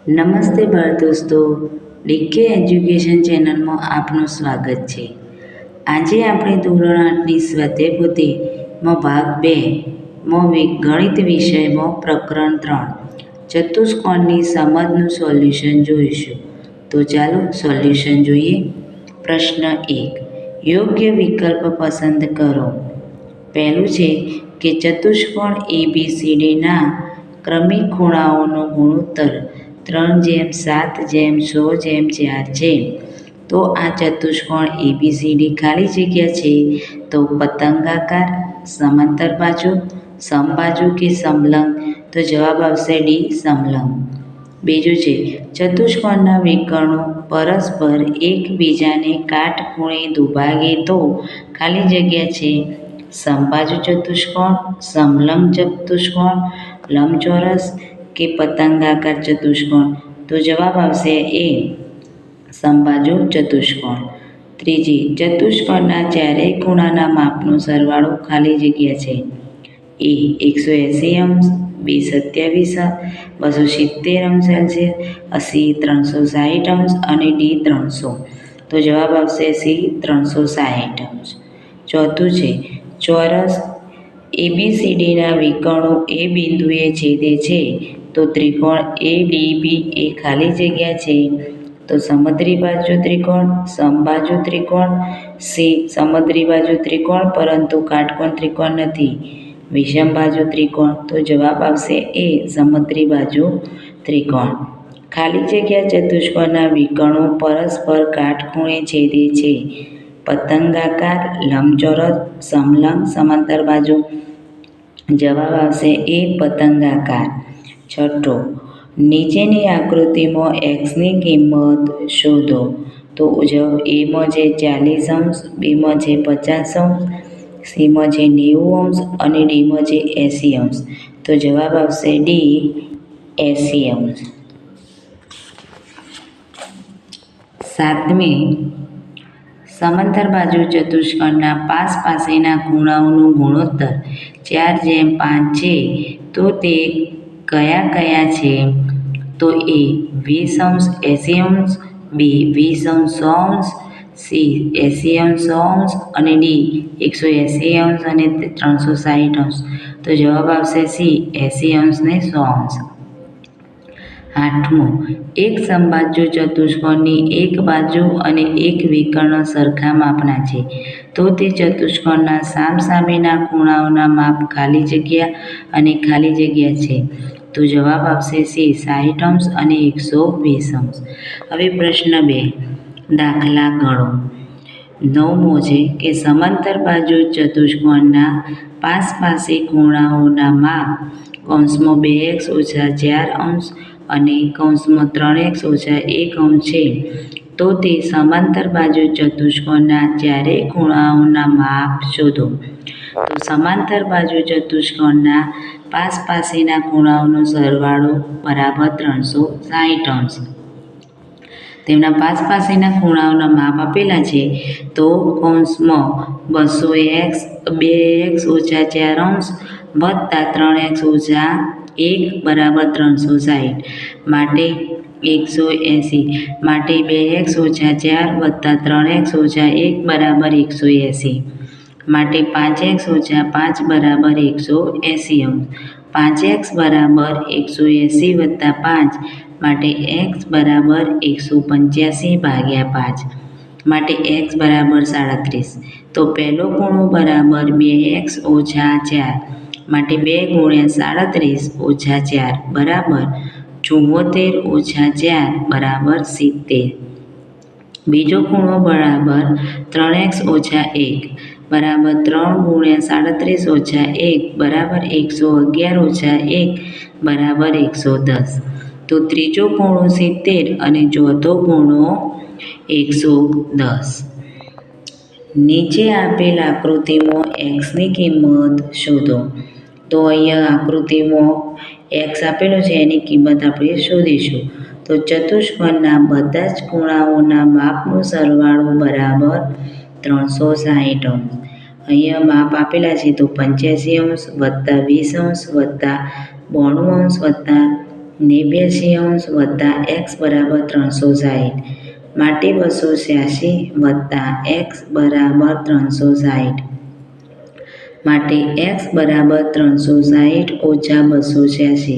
નમસ્તે બાળ દોસ્તો, ડીકે એજ્યુકેશન ચેનલમાં આપનું સ્વાગત છે. આજે આપણે ધોરણ 8ની સ્વાધ્યાય પોથીમાં ભાગ 2માં ગણિત વિષયમાં પ્રકરણ 3 ચતુષ્કોણની સમજનું સોલ્યુશન જોઈશું. તો ચાલો સોલ્યુશન જોઈએ. પ્રશ્ન 1, યોગ્ય વિકલ્પ પસંદ કરો. પહેલું છે કે ચતુષ્કોણ ABCDના ક્રમિક ખૂણાઓનો ગુણોત્તર 3:7:100:4 છે. તો આ ચતુષ્કોણ ABCD ખાલી જગ્યા છે તો પતંગાકાર, સમાંતર બાજુ, સમબાજુ કે સમલંબ? તો જવાબ આવશે ડી, સમલંબ. બીજું છે ચતુષ્કોણના વિકર્ણો પરસ્પર એકબીજાને કાટખૂણે દુભાગે તો ખાલી જગ્યા છે સમબાજુ ચતુષ્કોણ, સમલંબ ચતુષ્કોણ, લંબચોરસ કે પતંગાકાર ચતુષ્કોણ? તો જવાબ આવશે એ, સમબાજુ ચતુષ્કોણ. ત્રીજી, ચતુષ્કોણના ચારેય ખૂણાના માપનો સરવાળો ખાલી જગ્યા છે. એ 180°, બી 27, 270°C, સી 360° અને ડી 300. તો જવાબ આવશે સી, 360°. ચોથું છે ચોરસ ABCDના વિકર્ણો એ બિંદુએ છેદે છે તો ત્રિકોણ ADB એ ખાલી જગ્યા છે તો સમદ્રી બાજુ ત્રિકોણ, સમબાજુ ત્રિકોણ, સી સમદ્રી બાજુ ત્રિકોણ પરંતુ કાટકોણ ત્રિકોણ નથી, વિષમ બાજુ ત્રિકોણ? તો જવાબ આવશે એ, સમદ્રી બાજુ ત્રિકોણ. ખાલી જગ્યા ચતુષ્કોણના વિકર્ણો પરસ્પર કાટખૂણે છેદે છે પતંગાકાર, લંબચોરસ, સમલંબ, સમાંતર બાજુ? જવાબ આવશે એ, પતંગાકાર. છઠ્ઠો, નીચેની આકૃતિમાં એક્સની કિંમત શોધો. તો એમાં છે 40°, બીમાં છે 50°, સીમાં છે 90° અને ડીમાં છે 80°. તો જવાબ આવશે ડી, 80°. સાતમી, સમાંતર બાજુ ચતુષ્કોણના પાસ પાસેના ખૂણાઓનો ગુણોત્તર 4:5 છે તો તે કયા કયા છે? તો એ 20°, 80°, બી 20°, 100°, સી 80°, 100° અને ડી 180° અને 360°. તો જવાબ આવશે સી, 80° ને 100°. આઠમું, એક સમબાજુ ચતુષ્કોણની એક બાજુ અને એક વિકર્ણ સરખા માપના છે તો તે ચતુષ્કોણના સામસામેના ખૂણાઓના માપ ખાલી જગ્યા અને ખાલી જગ્યા છે. તો જવાબ આવશે સી, 60° અને 120°. હવે પ્રશ્ન 2, દાખલા ગણો. 9મો છે કે સમાંતર બાજુ ચતુષ્કોણના પાસ પાસે ખૂણાઓના માપ (2x - 4° અને (3x - 1°) છે તો તે સમાંતર બાજુ ચતુષ્કોણના ચારેય ખૂણાઓના માપ શોધો. તો સમાંતર બાજુ ચતુષ્કોણના પાસ પાસેના ખૂણાઓનો સરવાળો બરાબર 360°. તેમના પાસ પાસેના ખૂણાઓના માપ આપેલા છે તો 2x - 4° વત્તા 3x - 1 બરાબર 360 માટે 180 માટે 2x - 4 વત્તા 3x - 1 બરાબર 180 માટે 5x - 5 બરાબર 180°. 5x બરાબર 180 વત્તા 5 માટે x બરાબર 185/5 માટે x બરાબર 37. તો પહેલો ખૂણો બરાબર 2x - 4 માટે 2 × 37 - 4 બરાબર 74 - 4 બરાબર 70. બીજો ખૂણો બરાબર 3x - 1 બરાબર 3 × 37 - 1 બરાબર 111 - 1 બરાબર 110. તો ત્રીજો ખૂણો 70 અને ચોથો ખૂણો 110. નીચે આપેલ આકૃતિમાં એક્સની કિંમત શોધો. તો અહીંયા આકૃતિમાં એક્સ આપેલો છે એની કિંમત આપણે શોધીશું. તો ચતુષ્કોણના બધા જ ખૂણાઓના માપનો સરવાળો બરાબર 360°. અહીંયા માપ આપેલા છે તો 85° વત્તા 20° વત્તા 92° વત્તા 89 વત્તા x બરાબર 360 માટે 286 વત્તા x બરાબર 360 માટે x બરાબર 360 ઓછા 286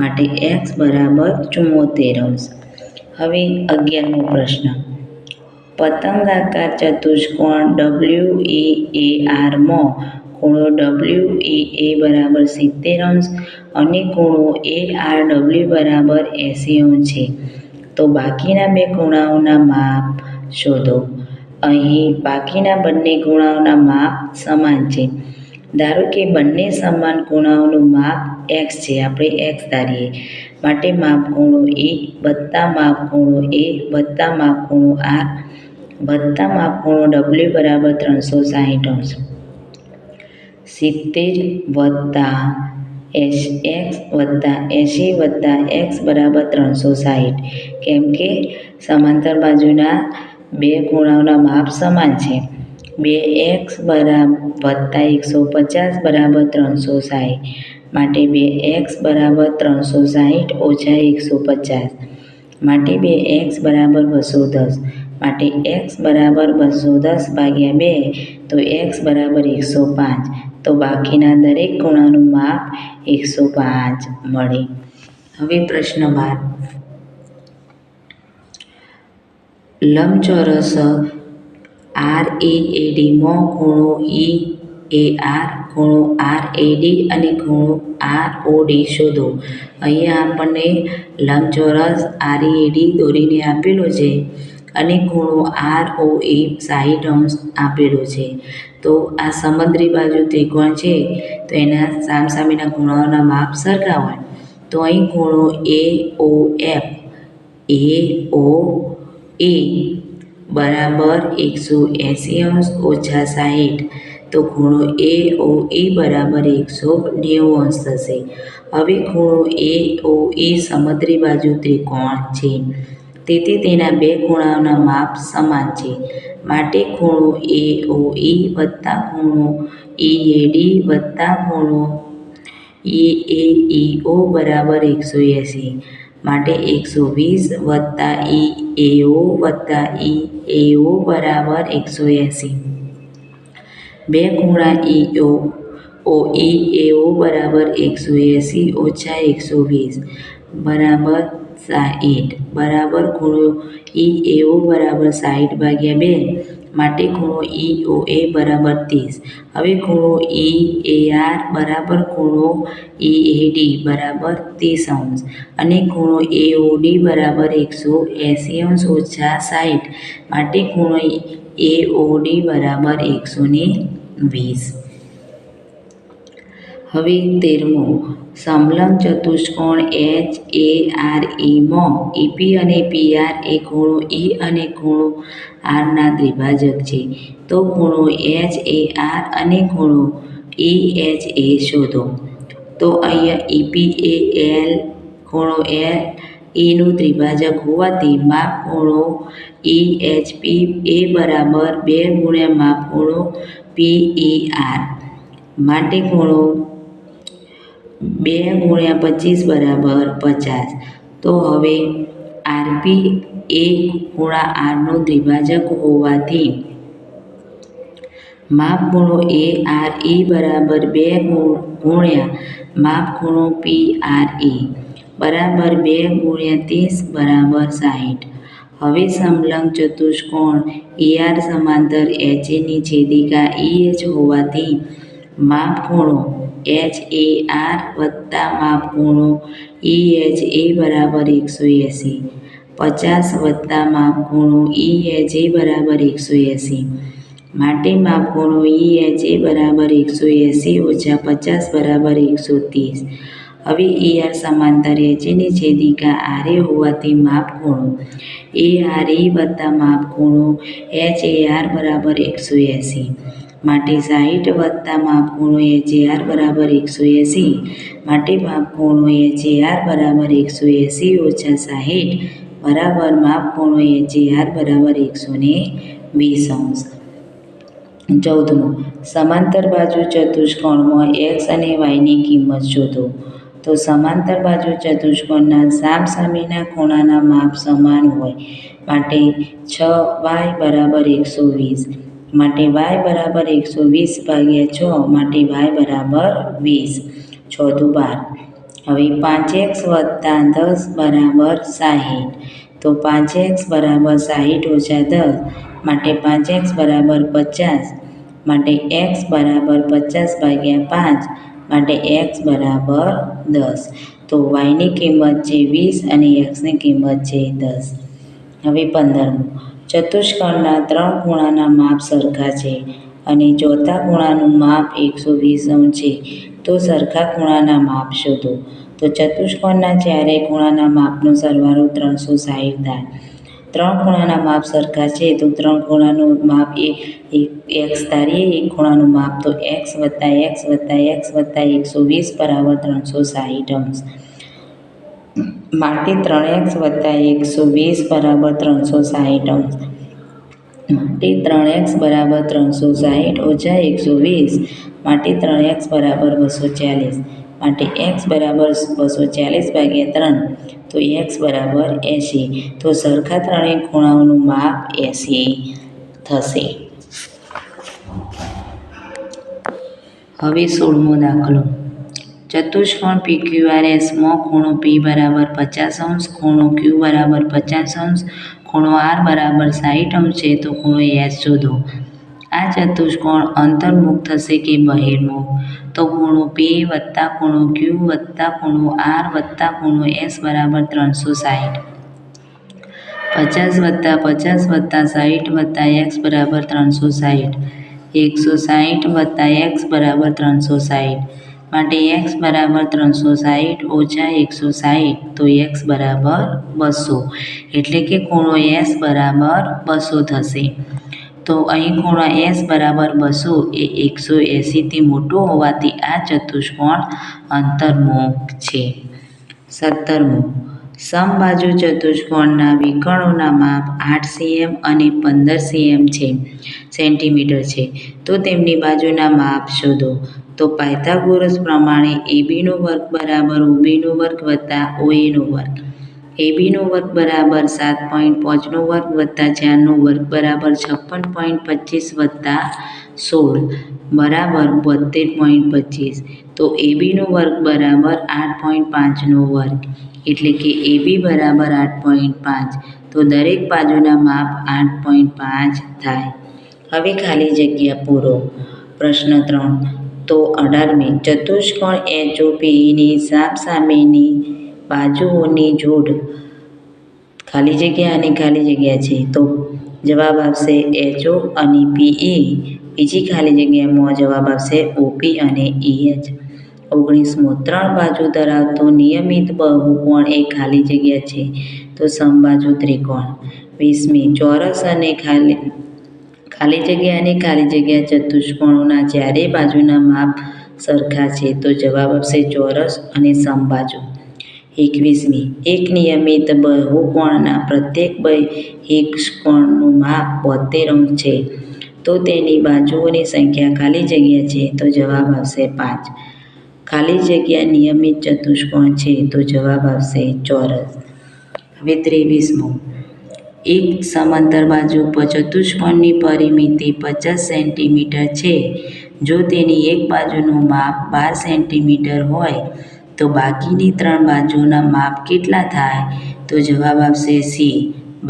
માટે x બરાબર 74. હવે 11મો પ્રશ્ન. પતંગાકાર ચતુષ્કોણ WEAR માં ખૂણો WEA બરાબર 70° અને ખૂણો ARW બરાબર 80° છે. તો બાકીના બે ખૂણાઓના માપ શોધો. અહીં બાકીના બંને ખૂણાઓના માપ સમાન છે. ધારો કે બંને સમાન ખૂણાઓનું માપ x છે. આપણે x ધારીએ. માટે માપ ખૂણો E વત્તા માપ ખૂણો A વત્તા માપ ખૂણો R વત્તા માપ ખૂણો W બરાબર 360°. 70 વત્તા x વત્તા 80 વત્તા x બરાબર 360. કેમ કે સમાંતર બાજુના બે ખૂણાઓના માપ સમાન છે. 2x વત્તા 150 બરાબર 360 માટે 2x બરાબર 360 ઓછા 150 માટે 2x બરાબર 210 માટે x બરાબર 210 ભાગ્યા 2 તો x બરાબર 105. તો બાકીના દરેક ખૂણાનું માપ 105 મળે. હવે પ્રશ્ન 12. લંબચોરસ READ માં ખૂણો EAR, ખૂણો RAD અને ખૂણો ROD શોધો. અહીંયા આપણને લંબચોરસ READ દોરીને આપેલો છે અને ખૂણો ROE 60° આપેલો છે. તો આ સમદ્રી બાજુ ત્રિકોણ છે, તો એના સામસામેના ખૂણાઓના માપ સરખા હોય. તો અહીં ખૂણો AOA બરાબર 180° ઓછા 60. તો ખૂણો AOE બરાબર 190° થશે. હવે ખૂણો AOE સમદ્રી બાજુ ત્રિકોણ છે, તેથી તેના બે ખૂણાઓના માપ સમાન છે. માટે ખૂણો AOE વત્તા ખૂણો EAD વત્તા ખૂણો EAEO બરાબર 180 માટે 120 વત્તા EAO વત્તા EAO બરાબર 180. બે ખૂણા EAO બરાબર 180 ઓછા 120 બરાબર 60 બરાબર ખૂણો EAO બરાબર 60 ભાગ્યા 2 માટે ખૂણો EOA બરાબર 30. હવે ખૂણો EAR બરાબર ખૂણો EAD બરાબર 30° અને ખૂણો AOD બરાબર 180° ઓછા 60 માટે ખૂણો AOD બરાબર 120. હવે 13મો. સમલંબ ચતુષ્કોણ HARE માં EP અને PR એ ખૂણો E અને ખૂણો R ના દ્વિભાજક છે. તો ખૂણો HAR અને ખૂણો EHA શોધો. તો અહીંયા EP એ ખૂણો E નું દ્વિભાજક હોવાથી માપ ખૂણો EHP એ બરાબર 2 ગુણ્યા માપ ખૂણો PER માટે ખૂણો 2 ગુણ્યા 25 બરાબર 50. તો હવે RP એ ખૂણા R નું દ્વિભાજક હોવાથી માપ ખૂણો ARE બરાબર 2 ગુણ્યા માપ ખૂણો PRE બરાબર 2 ગુણ્યા 30 બરાબર 60. હવે સમલંબ ચતુષ્કોણ ER સમાંતર HA ની છેદિકા EH હોવાથી માપ ખૂણો HAR વત્તા માપ ખૂણો EHA બરાબર 180 50 વત્તા માપ ખૂણો EHA બરાબર 180 માટે માપ ખૂણો EHA બરાબર 180 ઓછા 50 બરાબર 130. હવે ER સમાંતર HA ની છેદિકા RA હોવાથી માપ ખૂણો ARE વત્તા માપ ખૂણો HAR બરાબર 180 માટે 60 વત્તા માપ ખૂણો HAR બરાબર 180 માટે માપ ખૂણો HAR બરાબર 180 ઓછા 60 બરાબર માપ ખૂણો HAR બરાબર 120°. 14મો. સમાંતર બાજુ ચતુષ્કોણમાં x અને y ની કિંમત શોધો. તો સમાંતર બાજુ ચતુષ્કોણના સામસામેના ખૂણાના માપ સમાન હોય માટે 6y બરાબર 120 માટે y બરાબર 120 ભાગ્યા 6 માટે y બરાબર 20 6 દુ 12. હવે 5x વત્તા 10 બરાબર 60 તો 5x બરાબર 60 ઓછા 10 માટે 5x બરાબર 50 માટે x બરાબર 50 ભાગ્યા 5 માટે x બરાબર 10 તો yની કિંમત છે 20 અને xની કિંમત છે 10. હવે 15મું ચતુષ્કોણના 3 ખૂણાના માપ સરખા છે અને ચોથા ખૂણાનું માપ 120 છે તો સરખા ખૂણાના માપ શોધો. તો ચતુષ્કોણના ચારેય ખૂણાના માપનો સરવાળો 360 થાય. 3 ખૂણાના માપ સરખા છે તો 3 ખૂણાનું માપ x ધારીએ. એક ખૂણાનું માપ તો x વત્તા x વત્તા x વત્તા 120 બરાબર 360 અંશ માટે 3x વત્તા 120 બરાબર 360 અંશ માટે 3x બરાબર 360 ઓછા 120 માટે 3x બરાબર 240 માટે x બરાબર 240 ભાગ્યા 3 તો x બરાબર 80 તો સરખા ત્રણેય ખૂણાઓનું માપ 80 થશે. હવે 16મો દાખલો. ચતુષ્કોણ PQRS માં ખૂણો P બરાબર 50 અંશ, ખૂણો Q બરાબર 50 અંશ, ખૂણો R બરાબર 60 અંશ છે તો ખૂણો S શોધો. આ ચતુષ્કોણ અંતર્મુખ થશે કે બહિર્મુખ? તો ખૂણો P વત્તા ખૂણો Q વત્તા ખૂણો R વત્તા ખૂણો S બરાબર 360. 50 વત્તા 50 વત્તા 60 વત્તા x બરાબર 360. 160 વત્તા x બરાબર 360 માટે x બરાબર 360 ઓછા 160 તો x બરાબર 200 એટલે કે ખૂણો S બરાબર 200 થશે. તો અહીં ખૂણો S બરાબર 200 એ 180થી મોટો હોવાથી આ ચતુષ્કોણ અંતર્મુખ છે. 17મું સમબાજુ ચતુષ્કોણના વિકર્ણોના માપ 8 cm અને 15 સેન્ટીમીટર છે તો તેમની બાજુના માપ શોધો. તો પાયથાગોરસ પ્રમાણે ABનો વર્ગ બરાબર OBનો વર્ગ વત્તા OAનો વર્ગ. ABનો વર્ગ બરાબર 7.5નો વર્ગ વત્તા 4નો વર્ગ બરાબર 56.25 વત્તા 16 બરાબર 72.25 તો ABનો વર્ગ બરાબર 8.5નો વર્ગ એટલે કે AB બરાબર 8.5 તો દરેક બાજુના માપ 8.5 થાય. હવે ખાલી જગ્યા પૂરો. પ્રશ્ન 3 તો 18મી ચતુષ્કોણ HOPEની સામસામેની બાજુઓની જોડ ખાલી જગ્યા અને ખાલી જગ્યા છે તો જવાબ આવશે HO અને PE. બીજી ખાલી જગ્યામાં જવાબ આવશે OP અને EH. 19મો 3 બાજુ ધરાવતો નિયમિત બહુકોણ એ ખાલી જગ્યા છે તો સમબાજુ ત્રિકોણ. 20મી ચોરસ અને ખાલી જગ્યા અને ખાલી જગ્યા ચતુષ્કોણોના ચારેય બાજુના માપ સરખા છે તો જવાબ આવશે ચોરસ અને સમબાજુ. 21મી એક નિયમિત બહુકોણના પ્રત્યેક બહિષ્કોણનું માપ 72 અંશ છે તો તેની બાજુઓની સંખ્યા ખાલી જગ્યા છે તો જવાબ આવશે 5. ખાલી જગ્યા નિયમિત ચતુષ્કોણ છે તો જવાબ આવશે ચોરસ. હવે 23મો એક સમાંતર બાજુ ચતુષ્કોણની પરિમિતિ 50 સેન્ટીમીટર છે. જો તેની એક બાજુનું માપ 12 સેન્ટીમીટર હોય તો બાકીની 3 બાજુઓના માપ કેટલા થાય? તો જવાબ આવશે C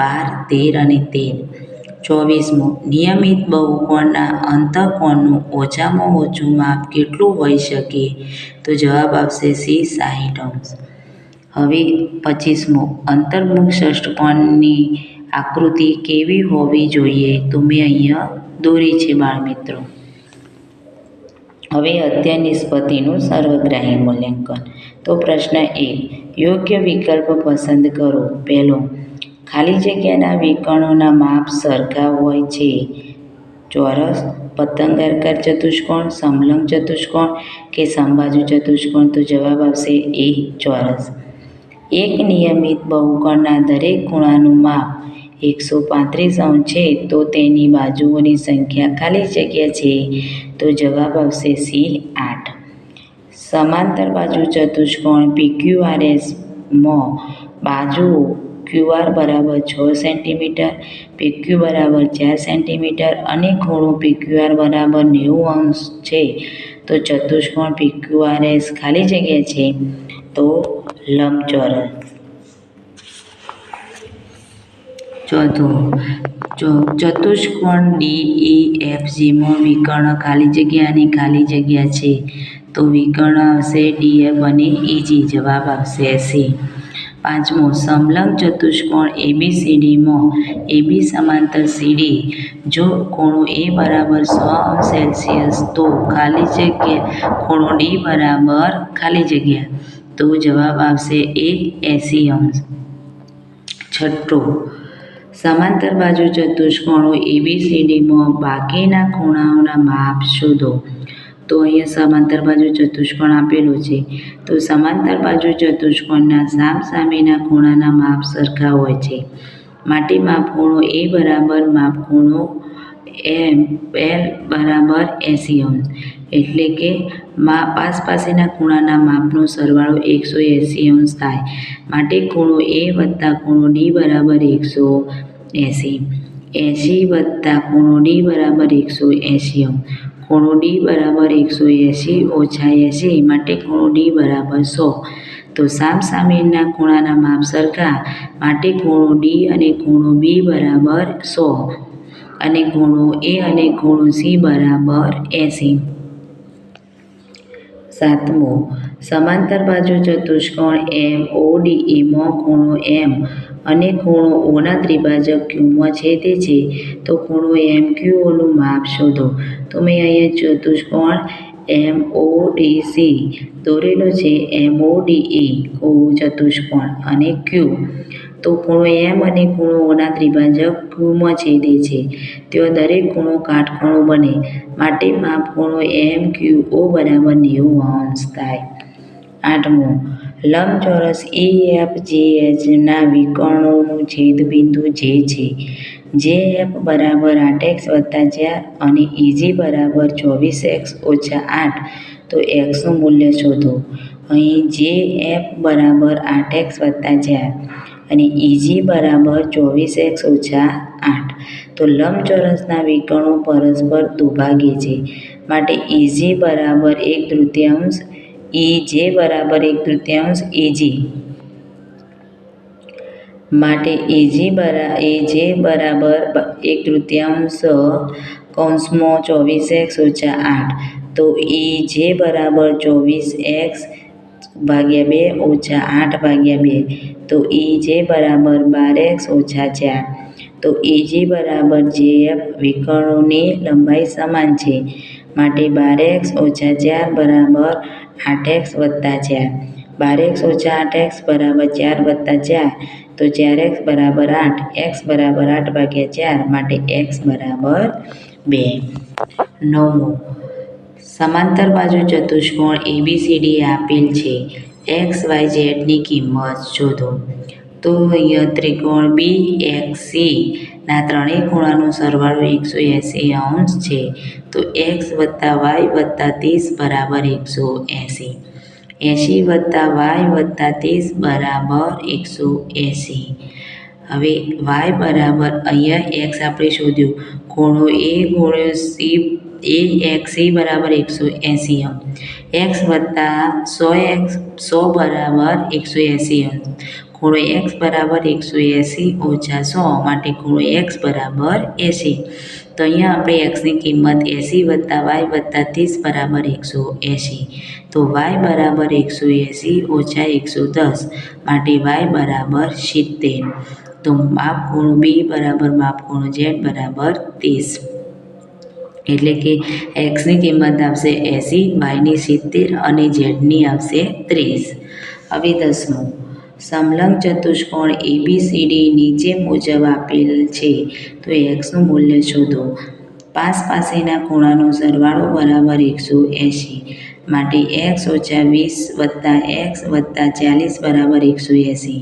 12, 13 અને 13. 24મો નિયમિત બહુકોણના અંતઃકોણનું ઓછામાં ઓછું માપ કેટલું હોઈ શકે? તો જવાબ આવશે C 60 અંશ. હવે 25મો અંતર્મુખ ષષ્ઠકોણની આકૃતિ કેવી હોવી જોઈએ? તો મેં અહીંયા દોરી છે બાળમિત્રો. હવે અધ્યયન નિષ્પત્તિનું સર્વગ્રાહી મૂલ્યાંકન. તો પ્રશ્ન 1 યોગ્ય વિકલ્પ પસંદ કરો. પહેલો ખાલી જગ્યાના વિકર્ણોના માપ સરખા હોય છે. ચોરસ, પતંગાકાર ચતુષ્કોણ, સમલંબ ચતુષ્કોણ કે સમબાજુ ચતુષ્કોણ તો જવાબ આવશે A ચોરસ. એક નિયમિત બહુકોણના દરેક ખૂણાનું માપ 135 અંશ છે તો તેની બાજુઓની સંખ્યા ખાલી જગ્યા છે તો જવાબ આવશે C 8. સમાંતર બાજુ ચતુષ્કોણ PQRSમાં બાજુઓ QR બરાબર 6 સેન્ટીમીટર, PQ બરાબર 4 સેન્ટીમીટર અને ખૂણો PQR બરાબર 90° છે. તો ચતુષ્કોણ PQRS ખાલી જગ્યા છે તો લંબચોરસ. ચોથું, ચતુષ્કોણ DEFGમાં વિકર્ણ ખાલી જગ્યા અને ખાલી જગ્યા છે તો વિકર્ણ આવશે DF અને EG. જવાબ આવશે 80. પાંચમું, સમલંબ ચતુષ્કોણ ABCDમાં AB સમાંતર CD જો ખૂણો A બરાબર 100° તો ખાલી જગ્યા ખૂણો D બરાબર ખાલી જગ્યા તો જવાબ આવશે 80°. છઠ્ઠું, સમાંતર બાજુ ચતુષ્કોણો ABCDમાં બાકીના ખૂણાઓના માપ શોધો. તો અહીંયા સમાંતર બાજુ ચતુષ્કોણ આપેલો છે તો સમાંતર બાજુ ચતુષ્કોણના સામસામેના ખૂણાના માપ સરખા હોય છે માટે માપખૂણો A બરાબર માપખૂણો L બરાબર 80°. એટલે કે આસપાસના ખૂણાના માપનો સરવાળો 180° થાય માટે ખૂણો A વત્તા ખૂણો D બરાબર 180. 80 વત્તા ખૂણો D બરાબર 180. ખૂણો D બરાબર 180 ઓછા 80 માટે ખૂણો D બરાબર 100. તો સામસામેના ખૂણાના માપ સરખા માટે ખૂણો D અને ખૂણો B બરાબર 100 અને ખૂણો A અને ખૂણો C બરાબર 80. સાતમું, સમાંતર બાજુ ચતુષ્કોણ MODEમાં ખૂણો M અને ખૂણો O ના ત્રિભાજક Qમાં છેદે છે તો ખૂણો MQOનું માપ શોધો. તો મેં અહીંયા ચતુષ્કોણ MODC દોરેલો છે. MODE ચતુષ્કોણ અને Q તો ખૂણો M અને ખૂણો O ના ત્રિભાજક Qમાં છેદે છે ત્યાં દરેક ખૂણો કાટખૂણો બને માટે માપખૂણો MQO બરાબર 90° થાય. આઠમું, લંબચોરસ EFGHના વિકર્ણોનું છેદબિંદુ જે છે. JF બરાબર 8x વત્તા 4 અને EG બરાબર 24x ઓછા 8 તો xનું મૂલ્ય શોધો. અહીં JF બરાબર 8x વત્તા 4 અને EG બરાબર 24x ઓછા 8 તો લંબચોરસના વિકર્ણો પરસ્પર દુભાગે છે માટે EG બરાબર 1/3 EJ બરાબર 1/3 EG માટે AJ બરાબર 1/3 કૌંસમાં 24x ઓછા 8 તો EJ બરાબર 24x ભાગ્યા 2 ઓછા 8 ભાગ્યા 2 તો EJ બરાબર 12x ઓછા 4 તો EG બરાબર JF. વિકર્ણોની લંબાઈ સમાન છે માટે 12x ઓછા 4 બરાબર 8x વત્તા 4. 12x ઓછા 8x બરાબર 4 વત્તા 4 તો 4x બરાબર 8. x બરાબર 8 ભાગ્યા 4 માટે x બરાબર 2. નવમું, સમાંતર બાજુ ચતુષ્કોણ ABCD આપેલ છે. XYZની કિંમત શોધો. તો અહીંયા ત્રિકોણ BXC ના ત્રણેય ખૂણાનો સરવાળો 180° છે તો x વત્તા y વત્તા 30 બરાબર 180. 80 વત્તા y વત્તા 30 બરાબર 180. હવે y બરાબર અહીંયા x આપણે શોધ્યું ખૂણો A ગુણ્યો XC બરાબર 180°. x વત્તા 100 બરાબર 180°. ખૂણો x બરાબર 180 ઓછા 100 માટે ખૂણો x બરાબર 80. તો અહીંયા આપણે xની કિંમત 80 વત્તા y વત્તા 30 બરાબર 180. તો y બરાબર 180 ઓછા 110 માટે y બરાબર 70. તો માપખૂણો B બરાબર માપખૂણો Z બરાબર 30. એટલે કે xની કિંમત આવશે 80, yની 70 અને zની આવશે 30. હવે 10મું, સમલંબ ચતુષ્કોણ ABCD નીચે મુજબ આપેલ છે તો xનું મૂલ્ય શોધો. પાસેના ખૂણાનો સરવાળો બરાબર 180 માટે x ઓછા 20 વત્તા x વત્તા 40 બરાબર 180.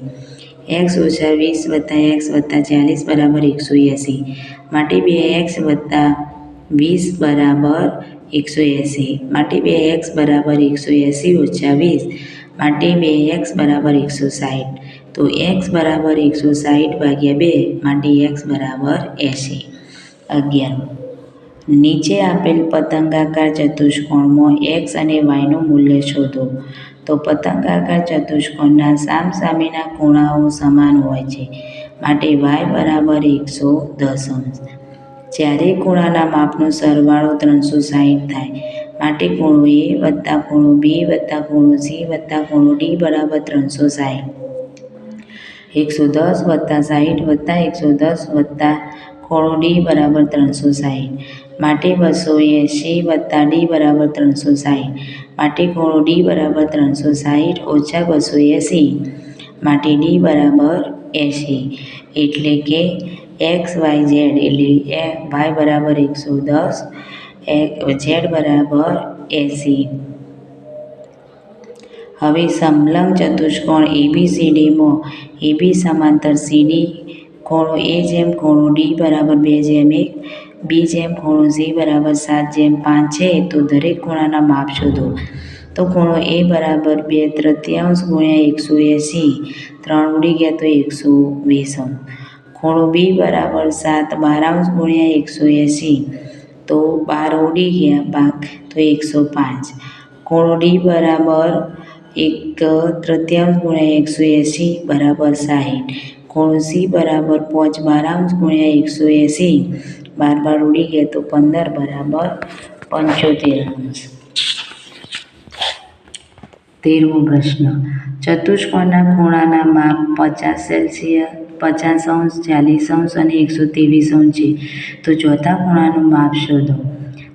x ઓછા 20 વત્તા x વત્તા 40 બરાબર 180 માટે 2x વત્તા 20 બરાબર 180 માટે 2x બરાબર 180 ઓછા 20 માટે 2x બરાબર 160. તો x બરાબર 160 ભાગ્યા 2 માટે x બરાબર 80. 11. નીચે આપેલ પતંગાકાર ચતુષ્કોણમાં x અને y નું મૂલ્ય શોધો. તો પતંગાકાર ચતુષ્કોણના સામસામેના ખૂણાઓ સમાન હોય છે માટે y બરાબર 110°. જ્યારે ખૂણાના માપનો સરવાળો 360 થાય માટે ખૂણો A વત્તા ખૂણો B વત્તા ખૂણો C વત્તા ખૂણો D બરાબર 360. 110 વત્તા 60 વત્તા 110 વત્તા ખૂણો D બરાબર 360 માટે 280 વત્તા D બરાબર 360 માટે ખૂણો D બરાબર 360 ઓછા 280 માટે D બરાબર 80. એટલે કે XYZ એટલે y બરાબર 110 z બરાબર 80. હવે સમલંબ ચતુષ્કોણ ABCDમાં AB સમાંતર CD ખૂણો A જેમ ખૂણો D બરાબર 2:1 B જેમ ખૂણો C બરાબર 7:5 છે તો દરેક ખૂણાના માપ શોધો. તો ખૂણો A બરાબર 2/3 ગુણ્યા 180 3 ઉડી ગયા તો 120. ખૂણો B બરાબર 7/12 ગુણ્યા 180 તો 12 ઉડી ગયા ભાગ તો 105. ખૂણો D બરાબર 1/3 ગુણ્યા 180 બરાબર 60. ખૂણો C બરાબર 5/12 ગુણ્યા 180 12 ઉડી ગયા તો 15 બરાબર 75°. 13મો પ્રશ્ન. ચતુષ્કોણના ખૂણાના માપ 50°, 50°, 40° અને 123° છે તો ચોથા ખૂણાનું માપ શોધો.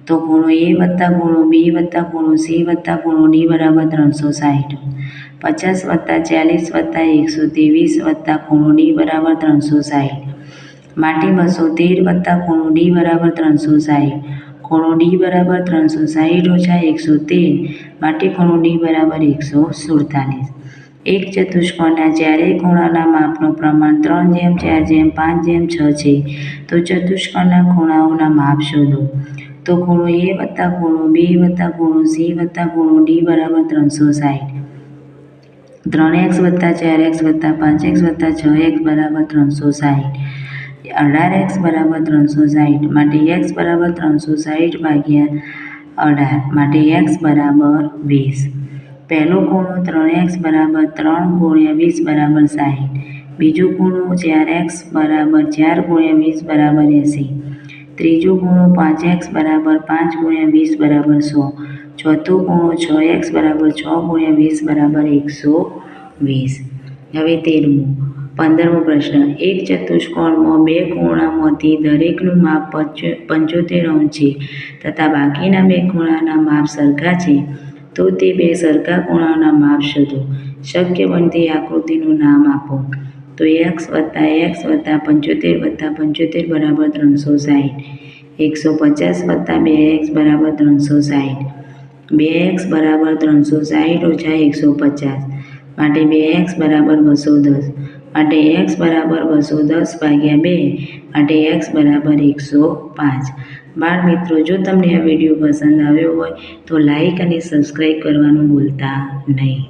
તો ખૂણો A વત્તા ખૂણો B વત્તા ખૂણો C વત્તા ખૂણો D બરાબર 360. 50 વત્તા 40 વત્તા 123 વત્તા ખૂણો D બરાબર 360 માટે 213 વત્તા ખૂણો D બરાબર 360. ખૂણો D બરાબર 360 ઓછા 113 માટે ખૂણો D બરાબર 147. એક ચતુષ્કોણના ચારેય ખૂણાના માપનું પ્રમાણ 3:4:5:6 છે તો ચતુષ્કોણના ખૂણાઓના માપ શોધો. તો ખૂણો A વત્તા ખૂણો B વત્તા ખૂણો C વત્તા ખૂણો D બરાબર 360. 3x વત્તા 4x વત્તા 5x વત્તા 6x બરાબર 360. 18x બરાબર 360 માટે x બરાબર 360 ભાગ્યા 18 માટે x બરાબર 20. પહેલો ખૂણો 3x બરાબર 3 ગુણ્યા 20 બરાબર 60. બીજો ખૂણો 4x બરાબર 4 ગુણ્યા 20 બરાબર 80. ત્રીજો ખૂણો 5x બરાબર 5 ગુણ્યા 20 બરાબર 100. ચોથો ખૂણો 6x બરાબર 6 ગુણ્યા 20 બરાબર 120. હવે 15મો પ્રશ્ન. એક ચતુષ્કોણમાં બે ખૂણામાંથી દરેકનું માપ 75° છે તથા બાકીના બે ખૂણાના માપ સરખા છે તો તે બે સરખા ખૂણાઓના માપ શોધો. શક્ય બનતી આકૃતિનું નામ આપો. તો x વત્તા x વત્તા 75 વત્તા 75 બરાબર 360. 150 વત્તા 2x બરાબર 360. 2x બરાબર 360 ઓછા 150 માટે 2x બરાબર 210 માટે x બરાબર 210 ભાગ્યા 2 માટે x બરાબર 105. બાળ મિત્રો, જો તમને આ વિડીયો પસંદ આવ્યો હોય તો લાઈક અને સબસ્ક્રાઈબ કરવાનું ભૂલતા નહીં.